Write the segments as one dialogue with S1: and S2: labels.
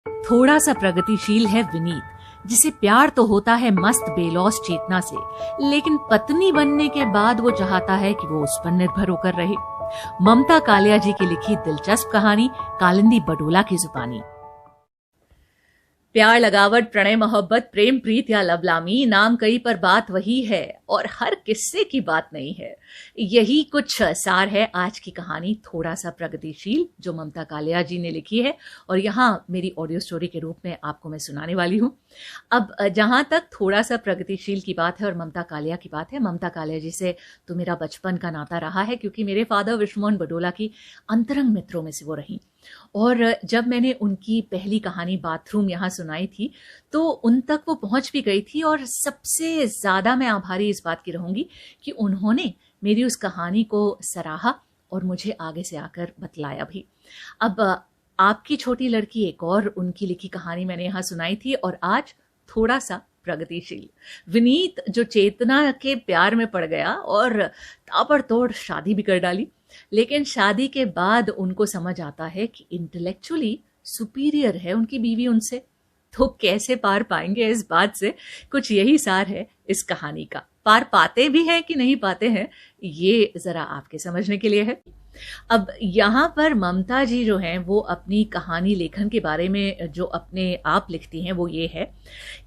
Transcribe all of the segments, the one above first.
S1: थोड़ा सा प्रगतिशील है विनीत, जिसे प्यार तो होता है मस्त बेलौस चेतना से, लेकिन पत्नी बनने के बाद वो चाहता है कि वो उस पर निर्भर होकर रहे। ममता कालिया जी की लिखी दिलचस्प कहानी कालिंदी बडोला की जुबानी। प्यार लगावट प्रणय मोहब्बत प्रेम प्रीत या लवलामी, नाम कई पर बात वही है और हर किस्से की बात नहीं है। यही कुछ सार है आज की कहानी थोड़ा सा प्रगतिशील, जो ममता कालिया जी ने लिखी है और यहाँ मेरी ऑडियो स्टोरी के रूप में आपको मैं सुनाने वाली हूँ। अब जहां तक थोड़ा सा प्रगतिशील की बात है और ममता कालिया की बात है, ममता कालिया जी से तो मेरा बचपन का नाता रहा है, क्योंकि मेरे फादर विश्वमोहन बडोला की अंतरंग मित्रों में से वो रही। और जब मैंने उनकी पहली कहानी बाथरूम यहाँ सुनाई थी तो उन तक वो पहुंच भी गई थी, और सबसे ज्यादा मैं आभारी इस बात की रहूंगी कि उन्होंने मेरी उस कहानी को सराहा और मुझे आगे से आकर बतलाया भी। अब आपकी छोटी लड़की एक और उनकी लिखी कहानी मैंने यहाँ सुनाई थी, और आज थोड़ा सा प्रगतिशील विनीत, जो चेतना के प्यार में पड़ गया और ताबड़तोड़ शादी भी कर डाली, लेकिन शादी के बाद उनको समझ आता है कि इंटेलेक्चुअली सुपीरियर है उनकी बीवी उनसे, तो कैसे पार पाएंगे इस बात से। कुछ यही सार है इस कहानी का। पार पाते भी हैं कि नहीं पाते हैं, ये जरा आपके समझने के लिए है। अब यहाँ पर ममता जी जो हैं वो अपनी कहानी लेखन के बारे में जो अपने आप लिखती हैं वो ये है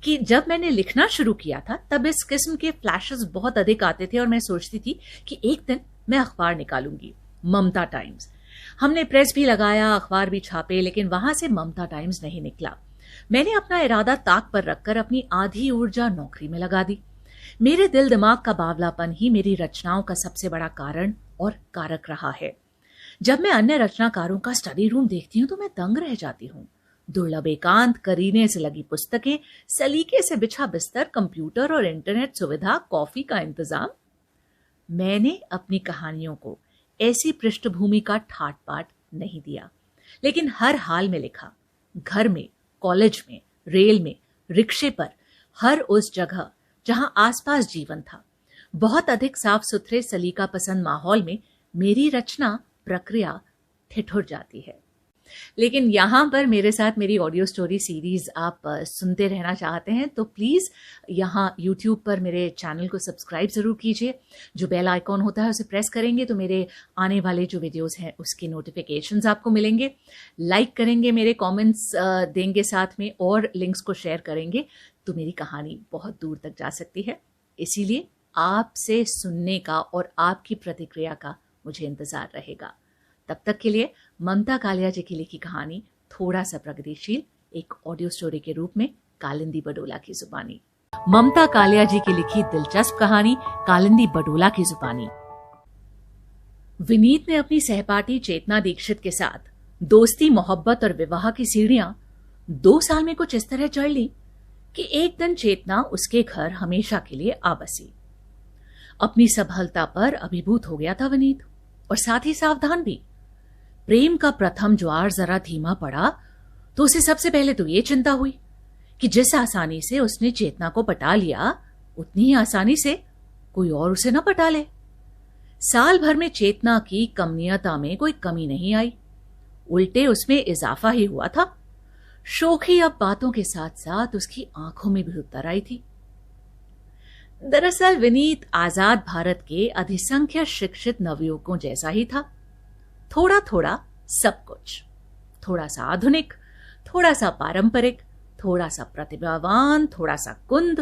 S1: कि जब मैंने लिखना शुरू किया था तब इस किस्म के फ्लैशेस बहुत अधिक आते थे, और मैं सोचती थी कि एक दिन मैं अखबार निकालूंगी, ममता टाइम्स। हमने प्रेस भी लगाया, अखबार भी छापे, लेकिन वहां से ममता टाइम्स नहीं निकला। मैंने अपना इरादा ताक पर रखकर अपनी आधी ऊर्जा नौकरी में लगा दी। मेरे दिल दिमाग का बावलापन ही मेरी रचनाओं का सबसे बड़ा कारण और कारक रहा है। जब मैं अन्य रचनाकारों का स्टडी रूम देखती हूँ तो मैं दंग रह जाती हूँ। दुर्लभ एकांत, करीने से लगी पुस्तकें, सलीके से बिछा बिस्तर, कंप्यूटर और इंटरनेट सुविधा, कॉफी का इंतजाम। मैंने अपनी कहानियों को ऐसी पृष्ठभूमि का ठाट बाट नहीं दिया, लेकिन हर हाल में लिखा। घर में, कॉलेज में, रेल में, रिक्शे पर, हर उस जगह जहां आसपास जीवन था। बहुत अधिक साफ सुथरे सलीका पसंद माहौल में मेरी रचना प्रक्रिया ठिठुर जाती है। लेकिन यहाँ पर मेरे साथ मेरी ऑडियो स्टोरी सीरीज आप सुनते रहना चाहते हैं तो प्लीज़ यहाँ यूट्यूब पर मेरे चैनल को सब्सक्राइब ज़रूर कीजिए। जो बेल आइकॉन होता है उसे प्रेस करेंगे तो मेरे आने वाले जो वीडियोस हैं उसके नोटिफिकेशंस आपको मिलेंगे। लाइक करेंगे, मेरे कमेंट्स देंगे साथ में, और लिंक्स को शेयर करेंगे तो मेरी कहानी बहुत दूर तक जा सकती है। इसीलिए आपसे सुनने का और आपकी प्रतिक्रिया का मुझे इंतज़ार रहेगा। तब तक के लिए ममता कालिया जी की लिखी कहानी थोड़ा सा प्रगतिशील एक ऑडियो स्टोरी के रूप में कालिंदी बडोला की जुबानी। ममता कालिया जी की लिखी दिलचस्प कहानी कालिंदी बडोला की जुबानी। विनीत ने अपनी सहपाठी चेतना दीक्षित के साथ दोस्ती, मोहब्बत और विवाह की सीढ़ियां 2 साल में कुछ इस तरह चढ़ ली कि एक दिन चेतना उसके घर हमेशा के लिए आ बसी। अपनी सबलता पर अभिभूत हो गया था विनीत, और साथ ही सावधान भी। प्रेम का प्रथम ज्वार जरा धीमा पड़ा तो उसे सबसे पहले तो ये चिंता हुई कि जिस आसानी से उसने चेतना को पटा लिया उतनी ही आसानी से कोई और उसे न पटा ले। साल भर में चेतना की कमनीयता में कोई कमी नहीं आई, उल्टे उसमें इजाफा ही हुआ था। शोखी अब बातों के साथ साथ उसकी आंखों में भी उतर आई थी। दरअसल विनीत आजाद भारत के अधिसंख्य शिक्षित नवयुवकों जैसा ही था। थोड़ा थोड़ा सब कुछ, थोड़ा सा आधुनिक, थोड़ा सा पारंपरिक, थोड़ा सा प्रतिभावान, थोड़ा सा कुंद,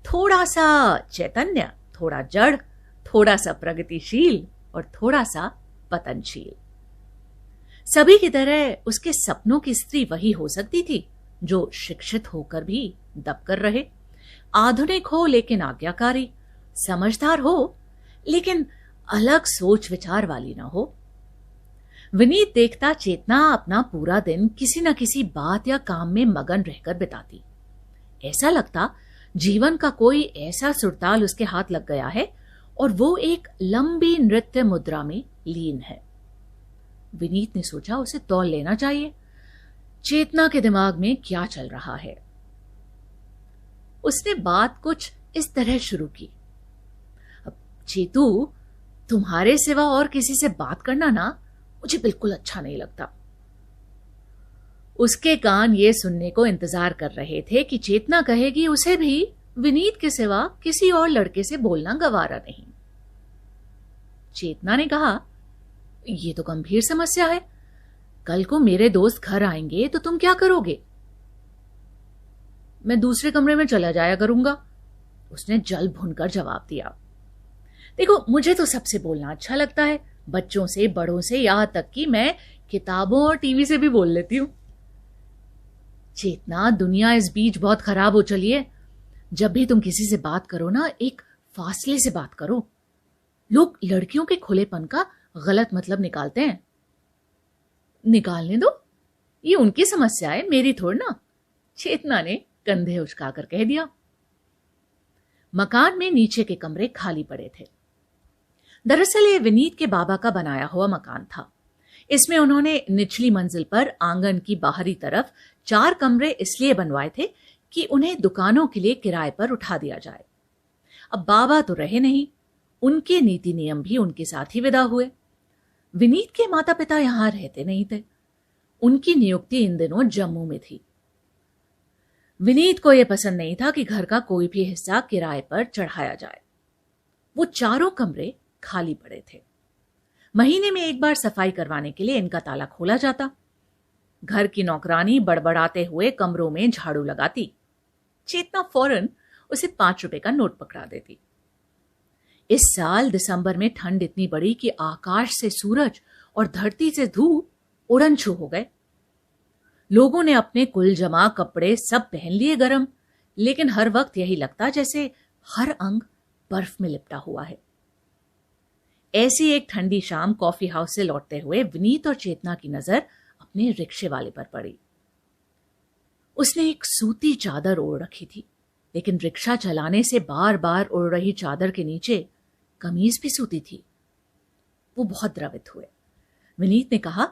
S1: थोड़ा सा चैतन्य, थोड़ा जड़, थोड़ा सा प्रगतिशील और थोड़ा सा पतनशील। सभी की तरह उसके सपनों की स्त्री वही हो सकती थी जो शिक्षित होकर भी दबकर रहे, आधुनिक हो लेकिन आज्ञाकारी, समझदार हो लेकिन अलग सोच विचार वाली ना हो। विनीत देखता चेतना अपना पूरा दिन किसी न किसी बात या काम में मगन रहकर बिताती। ऐसा लगता जीवन का कोई ऐसा सुरताल उसके हाथ लग गया है और वो एक लंबी नृत्य मुद्रा में लीन है। विनीत ने सोचा उसे तौल लेना चाहिए, चेतना के दिमाग में क्या चल रहा है। उसने बात कुछ इस तरह शुरू की, चेतू, तुम्हारे सिवा और किसी से बात करना ना मुझे बिल्कुल अच्छा नहीं लगता। उसके कान ये सुनने को इंतजार कर रहे थे कि चेतना कहेगी उसे भी विनीत के सिवा किसी और लड़के से बोलना गवारा नहीं। चेतना ने कहा, ये तो गंभीर समस्या है, कल को मेरे दोस्त घर आएंगे तो तुम क्या करोगे? मैं दूसरे कमरे में चला जाया करूंगा, उसने जल भुनकर जवाब दिया। देखो, मुझे तो सबसे बोलना अच्छा लगता है, बच्चों से, बड़ों से, यहां तक कि मैं किताबों और टीवी से भी बोल लेती हूं। चेतना, दुनिया इस बीच बहुत खराब हो चली है। जब भी तुम किसी से बात करो ना, एक फासले से बात करो। लोग लड़कियों के खुलेपन का गलत मतलब निकालते हैं। निकालने दो, ये उनकी समस्या है, मेरी थोड़ी ना, चेतना ने कंधे उचकाकर कह दिया। मकान में नीचे के कमरे खाली पड़े थे। दरअसल ये विनीत के बाबा का बनाया हुआ मकान था। इसमें उन्होंने निचली मंजिल पर आंगन की बाहरी तरफ 4 कमरे इसलिए बनवाए थे कि उन्हें दुकानों के लिए किराए पर उठा दिया जाए। अब बाबा तो रहे नहीं, उनके नीति नियम भी उनके साथ ही विदा हुए। विनीत के माता पिता यहां रहते नहीं थे, उनकी नियुक्ति इन दिनों जम्मू में थी। विनीत को यह पसंद नहीं था कि घर का कोई भी हिस्सा किराए पर चढ़ाया जाए। वो 4 कमरे खाली पड़े थे। महीने में एक बार सफाई करवाने के लिए इनका ताला खोला जाता। घर की नौकरानी बड़बड़ाते हुए कमरों में झाड़ू लगाती। चेतना फौरन उसे 5 रुपए का नोट पकड़ा देती। इस साल दिसंबर में ठंड इतनी बड़ी कि आकाश से सूरज और धरती से धूप उड़न छू हो गए। लोगों ने अपने कुल जमा कपड़े सब पहन लिए गरम, लेकिन हर वक्त यही लगता जैसे हर अंग बर्फ में लिपटा हुआ है। ऐसी एक ठंडी शाम कॉफी हाउस से लौटते हुए विनीत और चेतना की नजर अपने रिक्शे वाले पर पड़ी। उसने एक सूती चादर ओढ़ रखी थी, लेकिन रिक्शा चलाने से बार बार उड़ रही चादर के नीचे कमीज भी सूती थी। वो बहुत द्रवित हुए। विनीत ने कहा,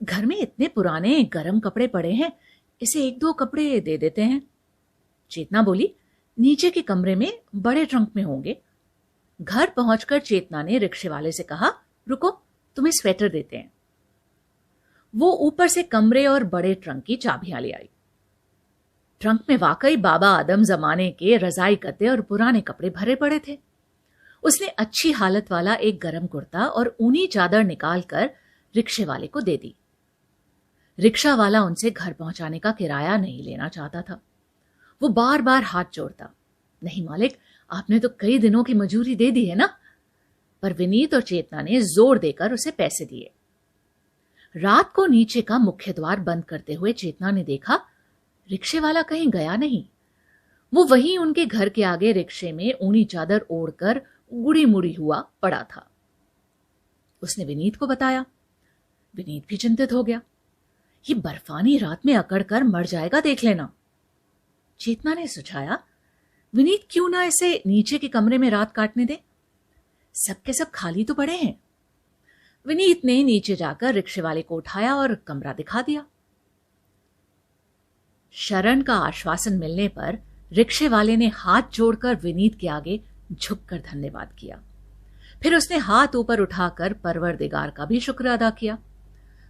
S1: घर में इतने पुराने गरम कपड़े पड़े हैं, इसे 1-2 कपड़े दे देते हैं। चेतना बोली, नीचे के कमरे में बड़े ट्रंक में होंगे। घर पहुंचकर चेतना ने रिक्शे वाले से कहा, रुको, तुम्हें स्वेटर देते हैं। वो ऊपर से कमरे और बड़े ट्रंक की चाबियां ले आई। ट्रंक में वाकई बाबा आदम जमाने के रजाई गद्दे और पुराने कपड़े भरे पड़े थे। उसने अच्छी हालत वाला एक गरम कुर्ता और ऊनी चादर निकालकर रिक्शे वाले को दे दी। रिक्शा वाला उनसे घर पहुंचाने का किराया नहीं लेना चाहता था। वो बार बार हाथ जोड़ता, नहीं मालिक, आपने तो कई दिनों की मजूरी दे दी है ना। पर विनीत और चेतना ने जोर देकर उसे पैसे दिए। रात को नीचे का मुख्य द्वार बंद करते हुए चेतना ने देखा, रिक्शे वाला कहीं गया नहीं। वो वहीं उनके घर के आगे रिक्शे में ऊनी चादर ओढ़कर गुड़ी मुड़ी हुआ पड़ा था। उसने विनीत को बताया। विनीत भी चिंतित हो गया। ये बर्फानी रात में अकड़ कर मर जाएगा, देख लेना। चेतना ने सुझाया, विनीत क्यों ना इसे नीचे के कमरे में रात काटने दे, सबके सब खाली तो पड़े हैं। विनीत ने नीचे जाकर रिक्शे वाले को उठाया और कमरा दिखा दिया। शरण का आश्वासन मिलने पर रिक्शे वाले ने हाथ जोड़कर विनीत के आगे झुककर धन्यवाद किया। फिर उसने हाथ ऊपर उठाकर परवरदिगार का भी शुक्र अदा किया।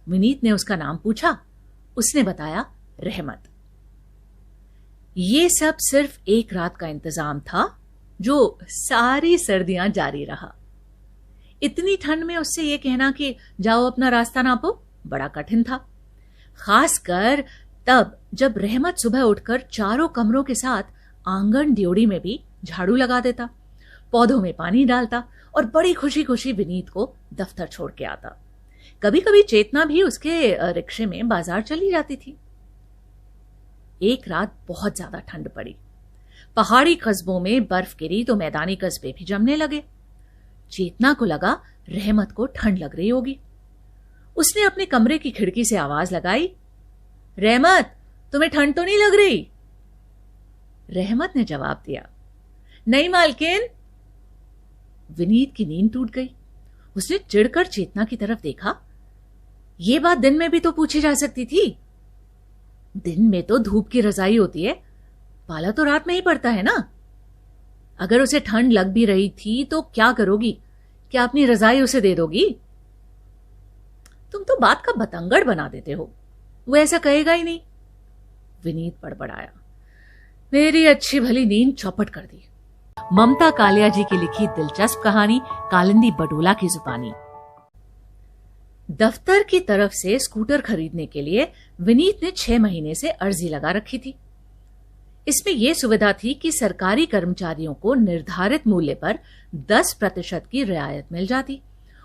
S1: विनीत ने उसका नाम पूछा। उसने बताया, रहमत। ये सब सिर्फ एक रात का इंतजाम था जो सारी सर्दियां जारी रहा। इतनी ठंड में उससे यह कहना कि जाओ अपना रास्ता नापो बड़ा कठिन था, खासकर तब जब रहमत सुबह उठकर 4 कमरों के साथ आंगन ड्योढ़ी में भी झाड़ू लगा देता, पौधों में पानी डालता और बड़ी खुशी खुशी विनीत को दफ्तर छोड़ के आता। कभी कभी चेतना भी उसके रिक्शे में बाजार चली जाती थी। एक रात बहुत ज्यादा ठंड पड़ी। पहाड़ी कस्बों में बर्फ गिरी तो मैदानी कस्बे भी जमने लगे। चेतना को लगा रहमत को ठंड लग रही होगी। उसने अपने कमरे की खिड़की से आवाज लगाई, रहमत, तुम्हें ठंड तो नहीं लग रही? रहमत ने जवाब दिया, नहीं मालकिन। विनीत की नींद टूट गई। उसने चिढ़कर चेतना की तरफ देखा। यह बात दिन में भी तो पूछी जा सकती थी। दिन में तो धूप की रजाई होती है, पाला तो रात में ही पड़ता है ना। अगर उसे ठंड लग भी रही थी तो क्या करोगी? क्या अपनी रजाई उसे दे दोगी? तुम तो बात का बतंगड़ बना देते हो। वो ऐसा कहेगा ही नहीं। विनीत बड़बड़ाया। मेरी अच्छी भली नींद चौपट कर दी। ममता कालिया जी की लिखी दिलचस्प कहानी कालिंदी बडोला की जुबानी। दफ्तर की तरफ से स्कूटर खरीदने के लिए विनीत ने 6 महीने से अर्जी लगा रखी थी। इसमें यह सुविधा थी कि सरकारी कर्मचारियों को निर्धारित मूल्य पर 10% की रियायत मिल जाती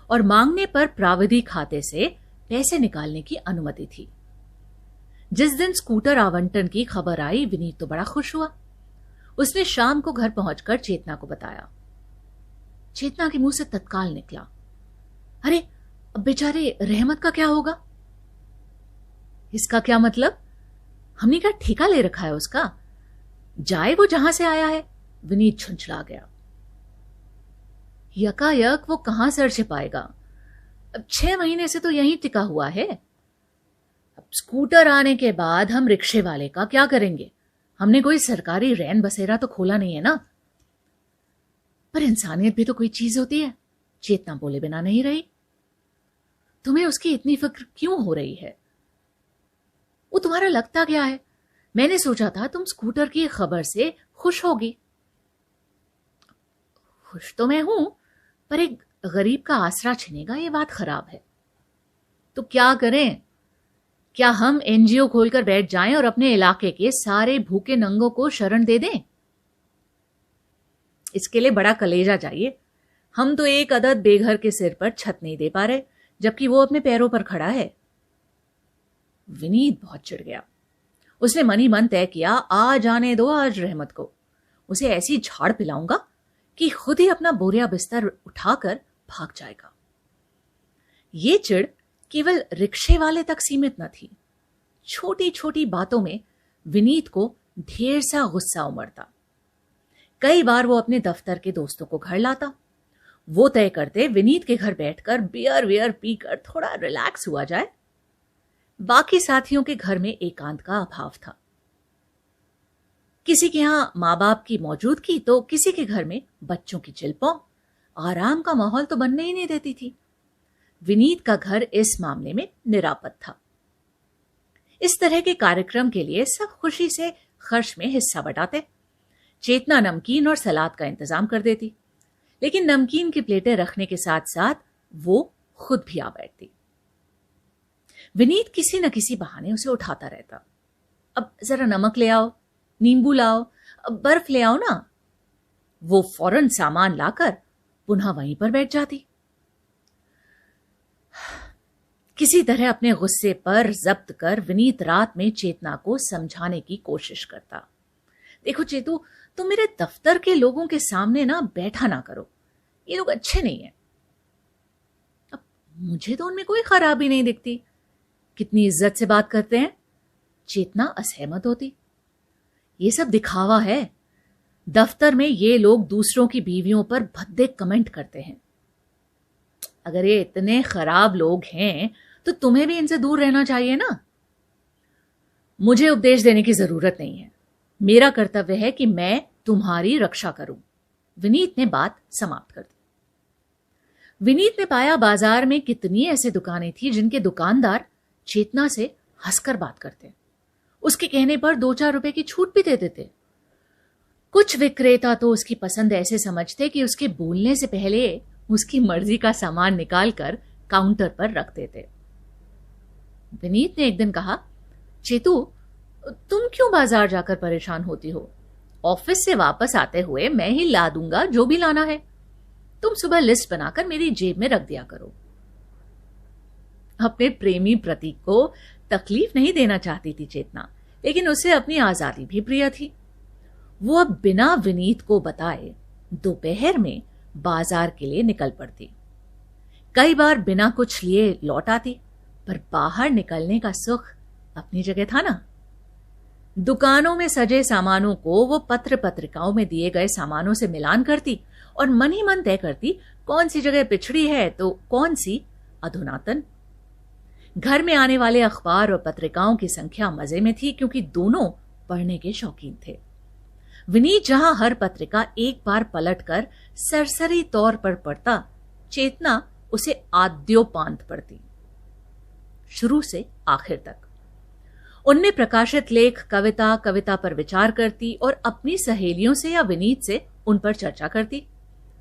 S1: और मांगने पर प्राविधिक खाते से पैसे निकालने की अनुमति थी। जिस दिन स्कूटर आवंटन की खबर आई, विनीत तो बड़ा खुश हुआ। उसने शाम को घर पहुंचकर चेतना को बताया। चेतना के मुंह से तत्काल निकला, अरे अब बेचारे रहमत का क्या होगा? इसका क्या मतलब? हमने क्या ठेका ले रखा है उसका? जाए वो जहां से आया है। विनीत छुंछला गया। यकायक वो कहां सर छिपाएगा? अब 6 महीने से तो यहीं टिका हुआ है। अब स्कूटर आने के बाद हम रिक्शे वाले का क्या करेंगे? हमने कोई सरकारी रैन बसेरा तो खोला नहीं है ना। पर इंसानियत भी तो कोई चीज होती है। चेतना बोले बिना नहीं रही। तुम्हें उसकी इतनी फिक्र क्यों हो रही है? वो तुम्हारा लगता क्या है? मैंने सोचा था तुम स्कूटर की खबर से खुश होगी। खुश तो मैं हूं, पर एक गरीब का आसरा छिनेगा, ये बात खराब है। तो क्या करें? क्या हम एनजीओ खोलकर बैठ जाएं और अपने इलाके के सारे भूखे नंगों को शरण दे दें? इसके लिए बड़ा कलेजा चाहिए। हम तो एक अदद बेघर के सिर पर छत नहीं दे पा रहे, जबकि वो अपने पैरों पर खड़ा है। विनीत बहुत चिढ़ गया। उसने मन ही मन तय किया, आ जाने दो आज रहमत को। उसे ऐसी झाड़ पिलाऊंगा कि खुद ही अपना बोरिया बिस्तर उठाकर भाग जाएगा। ये चिढ़ केवल रिक्शे वाले तक सीमित न थी। छोटी छोटी बातों में विनीत को ढेर सा गुस्सा उमड़ता। कई बार वो अपने दफ्तर के दोस्तों को घर लाता। वो तय करते विनीत के घर बैठकर बियर वियर पीकर थोड़ा रिलैक्स हुआ जाए। बाकी साथियों के घर में एकांत का अभाव था। किसी के यहां मां बाप की मौजूदगी तो किसी के घर में बच्चों की चिल्पों। आराम का माहौल तो बनने ही नहीं देती थी। विनीत का घर इस मामले में निरापद था। इस तरह के कार्यक्रम के लिए सब खुशी से खर्च में हिस्सा बटाते। चेतना नमकीन और सलाद का इंतजाम कर देती, लेकिन नमकीन की प्लेटें रखने के साथ साथ वो खुद भी आ बैठती। विनीत किसी न किसी बहाने उसे उठाता रहता। अब जरा नमक ले आओ, नींबू लाओ, अब बर्फ ले आओ ना। वो फौरन सामान लाकर पुनः वहीं पर बैठ जाती। किसी तरह अपने गुस्से पर जब्त कर विनीत रात में चेतना को समझाने की कोशिश करता। देखो चेतू, तुम मेरे दफ्तर के लोगों के सामने ना बैठा ना करो, ये लोग अच्छे नहीं है। अब मुझे तो उनमें कोई खराबी नहीं दिखती, कितनी इज्जत से बात करते हैं। चेतना असहमत होती। ये सब दिखावा है। दफ्तर में ये लोग दूसरों की बीवियों पर भद्दे कमेंट करते हैं। अगर ये इतने खराब लोग हैं तो तुम्हें भी इनसे दूर रहना चाहिए ना। मुझे उपदेश देने की जरूरत नहीं है। मेरा कर्तव्य है कि मैं तुम्हारी रक्षा करूं। विनीत ने बात समाप्त कर दी। विनीत ने पाया बाजार में कितनी ऐसी दुकानें थी जिनके दुकानदार चेतना से हंसकर बात करते, उसके कहने पर 2-4 रुपए की छूट भी दे देते। कुछ विक्रेता तो उसकी पसंद ऐसे समझते कि उसके बोलने से पहले उसकी मर्जी का सामान निकालकर काउंटर पर रख देते। विनीत ने एक दिन कहा, चेतू, तुम क्यों बाजार जाकर परेशान होती हो? ऑफिस से वापस आते हुए मैं ही ला दूंगा जो भी लाना है। तुम सुबह लिस्ट बनाकर मेरी जेब में रख दिया करो। अपने प्रेमी प्रतीक को तकलीफ नहीं देना चाहती थी चेतना, लेकिन उसे अपनी आजादी भी प्रिय थी। वो अब बिना विनीत को बताए दोपहर में बाजार के लिए निकल पड़ती। कई बार बिना कुछ लिए लौट आती, पर बाहर निकलने का सुख अपनी जगह था ना। दुकानों में सजे सामानों को वो पत्र पत्रिकाओं में दिए गए सामानों से मिलान करती और मन ही मन तय करती कौन सी जगह पिछड़ी है तो कौन सी अधुनातन। घर में आने वाले अखबार और पत्रिकाओं की संख्या मजे में थी, क्योंकि दोनों पढ़ने के शौकीन थे। विनीत जहां हर पत्रिका एक बार पलटकर सरसरी तौर पर पढ़ता, चेतना उसे आद्योपांत पढ़ती, शुरू से आखिर तक। उनमें प्रकाशित लेख, कविता, कविता पर विचार करती और अपनी सहेलियों से या विनीत से उन पर चर्चा करती।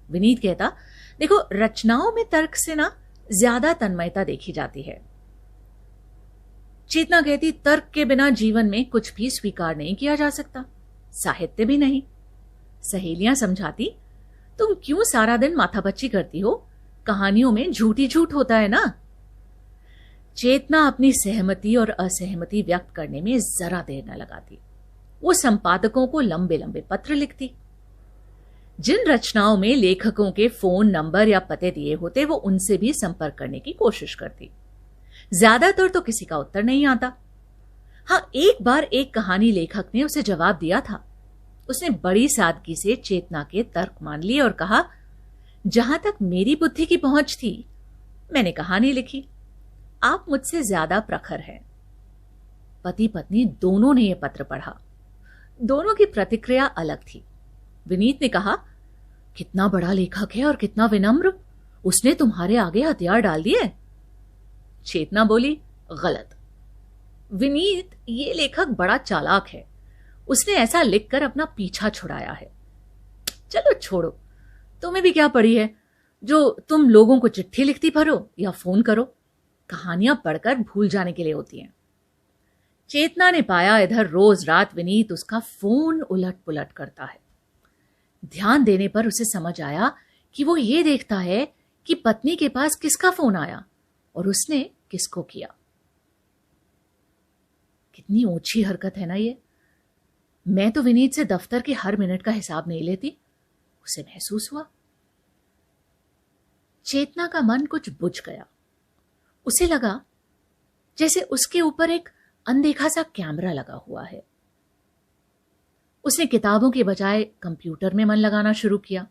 S1: विनीत कहता, देखो रचनाओं में तर्क से ना ज्यादा तन्मयता देखी जाती है। चेतना कहती, तर्क के बिना जीवन में कुछ भी स्वीकार नहीं किया जा सकता, साहित्य भी नहीं। सहेलियां समझाती, तुम क्यों सारा दिन माथापच्ची करती हो, कहानियों में झूठ ही झूठ होता है ना। चेतना अपनी सहमति और असहमति व्यक्त करने में जरा देर न लगाती। वो संपादकों को लंबे लंबे पत्र लिखती। जिन रचनाओं में लेखकों के फोन नंबर या पते दिए होते, वो उनसे भी संपर्क करने की कोशिश करती। ज्यादातर तो किसी का उत्तर नहीं आता। हाँ, एक बार एक कहानी लेखक ने उसे जवाब दिया था। उसने बड़ी सादगी से चेतना के तर्क मान लिए और कहा, जहां तक मेरी बुद्धि की पहुंच थी, मैंने कहानी लिखी, आप मुझसे ज्यादा प्रखर हैं। पति पत्नी दोनों ने यह पत्र पढ़ा। दोनों की प्रतिक्रिया अलग थी। विनीत ने कहा, कितना बड़ा लेखक है और कितना विनम्र, उसने तुम्हारे आगे हथियार डाल दिए। चेतना बोली, गलत। विनीत, ये लेखक बड़ा चालाक है, उसने ऐसा लिखकर अपना पीछा छुड़ाया है। चलो छोड़ो, तुम्हें भी क्या पड़ी है जो तुम लोगों को चिट्ठी लिखती फिरो या फोन करो। कहानियां पढ़कर भूल जाने के लिए होती हैं। चेतना ने पाया इधर रोज रात विनीत उसका फोन उलट पुलट करता है। ध्यान देने पर उसे समझ आया कि वो ये देखता है कि पत्नी के पास किसका फोन आया और उसने किसको किया। कितनी ओछी हरकत है ना ये। मैं तो विनीत से दफ्तर के हर मिनट का हिसाब नहीं लेती, उसे महसूस हुआ। चेतना का मन कुछ बुझ गया। उसे लगा जैसे उसके ऊपर एक अनदेखा सा कैमरा लगा हुआ है। उसने किताबों के बजाय कंप्यूटर में मन लगाना शुरू किया।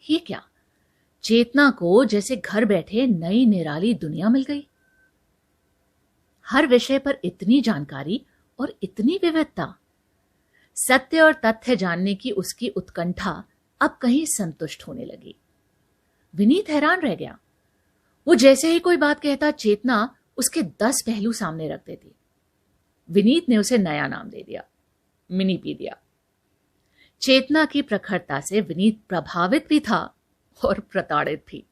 S1: ये क्या, चेतना को जैसे घर बैठे नई निराली दुनिया मिल गई। हर विषय पर इतनी जानकारी और इतनी विविधता। सत्य और तथ्य जानने की उसकी उत्कंठा अब कहीं संतुष्ट होने लगी। विनीत हैरान रह गया। वो जैसे ही कोई बात कहता, चेतना उसके 10 पहलू सामने रख देती। विनीत ने उसे नया नाम दे दिया, मिनीपीडिया। चेतना की प्रखरता से विनीत प्रभावित भी था और प्रताड़ित भी।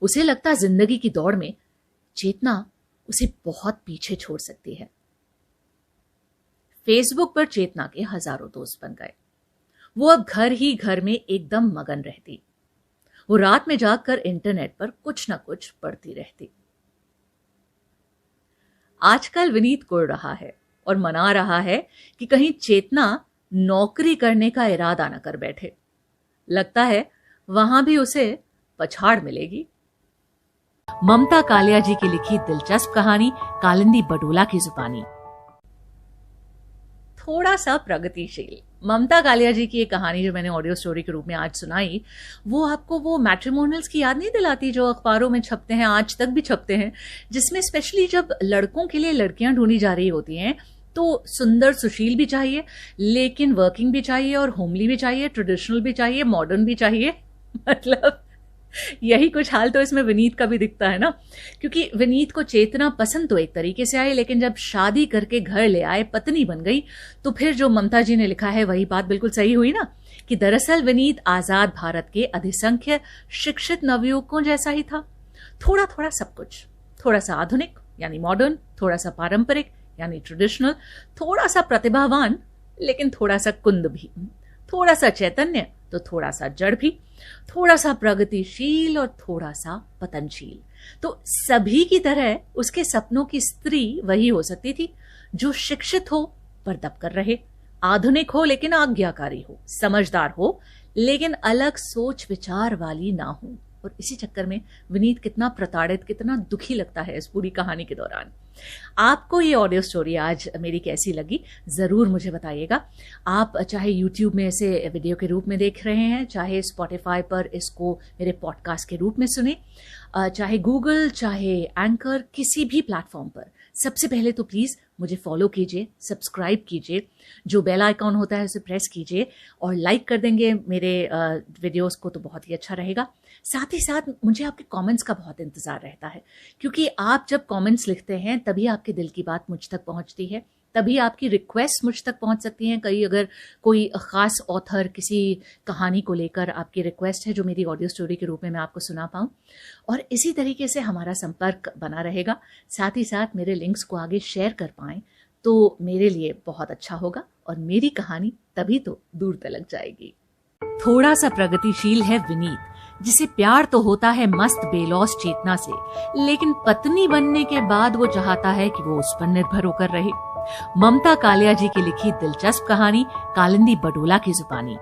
S1: उसे लगता जिंदगी की दौड़ में चेतना उसे बहुत पीछे छोड़ सकती है। फेसबुक पर चेतना के हजारों दोस्त बन गए। वो अब घर ही घर में एकदम मगन रहती। वो रात में जागकर इंटरनेट पर कुछ ना कुछ पढ़ती रहती। आजकल विनीत कुड़ रहा है और मना रहा है कि कहीं चेतना नौकरी करने का इरादा न कर बैठे। लगता है वहां भी उसे पछाड़ मिलेगी। ममता कालिया जी की लिखी दिलचस्प कहानी कालिंदी बडोला की जुबानी। थोड़ा सा प्रगतिशील। ममता कालिया जी की एक कहानी जो मैंने ऑडियो स्टोरी के रूप में आज सुनाई, वो आपको वो मैट्रिमोनियल्स की याद नहीं दिलाती जो अखबारों में छपते हैं, आज तक भी छपते हैं, जिसमें स्पेशली जब लड़कों के लिए लड़कियां ढूंढी जा रही होती हैं तो सुंदर सुशील भी चाहिए, लेकिन वर्किंग भी चाहिए और होमली भी चाहिए, ट्रेडिशनल भी चाहिए, मॉडर्न भी चाहिए। मतलब यही कुछ हाल तो इसमें विनीत का भी दिखता है ना, क्योंकि विनीत को चेतना पसंद तो एक तरीके से आई, लेकिन जब शादी करके घर ले आए, पत्नी बन गई, तो फिर जो ममता जी ने लिखा है वही बात बिल्कुल सही हुई ना, कि दरअसल विनीत आजाद भारत के अधिसंख्य शिक्षित नवयुवकों जैसा ही था। थोड़ा थोड़ा सब कुछ, थोड़ा सा आधुनिक यानी मॉडर्न, थोड़ा सा पारंपरिक यानी ट्रेडिशनल, थोड़ा सा प्रतिभावान लेकिन थोड़ा सा कुंद भी, थोड़ा सा चैतन्य तो थोड़ा सा जड़ भी, थोड़ा सा प्रगतिशील और थोड़ा सा पतनशील। तो सभी की तरह उसके सपनों की स्त्री वही हो सकती थी जो शिक्षित हो पर दबकर रहे, आधुनिक हो लेकिन आज्ञाकारी हो, समझदार हो लेकिन अलग सोच विचार वाली ना हो। और इसी चक्कर में विनीत कितना प्रताड़ित, कितना दुखी लगता है इस पूरी कहानी के दौरान। आपको ये ऑडियो स्टोरी आज मेरी कैसी लगी जरूर मुझे बताइएगा। आप चाहे YouTube में इसे वीडियो के रूप में देख रहे हैं, चाहे Spotify पर इसको मेरे पॉडकास्ट के रूप में सुने, चाहे गूगल, चाहे एंकर, किसी भी प्लेटफॉर्म पर सबसे पहले तो प्लीज़ मुझे फॉलो कीजिए, सब्सक्राइब कीजिए, जो बेल आइकॉन होता है उसे प्रेस कीजिए और लाइक कर देंगे मेरे वीडियोस को तो बहुत ही अच्छा रहेगा। साथ ही साथ मुझे आपके कमेंट्स का बहुत इंतज़ार रहता है, क्योंकि आप जब कमेंट्स लिखते हैं तभी आपके दिल की बात मुझ तक पहुंचती है, तभी आपकी रिक्वेस्ट मुझ तक पहुंच सकती हैं। कहीं अगर कोई ख़ास ऑथर किसी कहानी को लेकर आपकी रिक्वेस्ट है जो मेरी ऑडियो स्टोरी के रूप में मैं आपको सुना पाऊँ, और इसी तरीके से हमारा संपर्क बना रहेगा। साथ ही साथ मेरे लिंक्स को आगे शेयर कर पाएँ तो मेरे लिए बहुत अच्छा होगा और मेरी कहानी तभी तो दूर तलक जाएगी। थोड़ा सा प्रगतिशील है विनीत, जिसे प्यार तो होता है मस्त बेलौस चेतना से, लेकिन पत्नी बनने के बाद वो चाहता है कि वो उस पर निर्भर होकर रहे। ममता कालिया जी की लिखी दिलचस्प कहानी कालिंदी बडोला की जुबानी।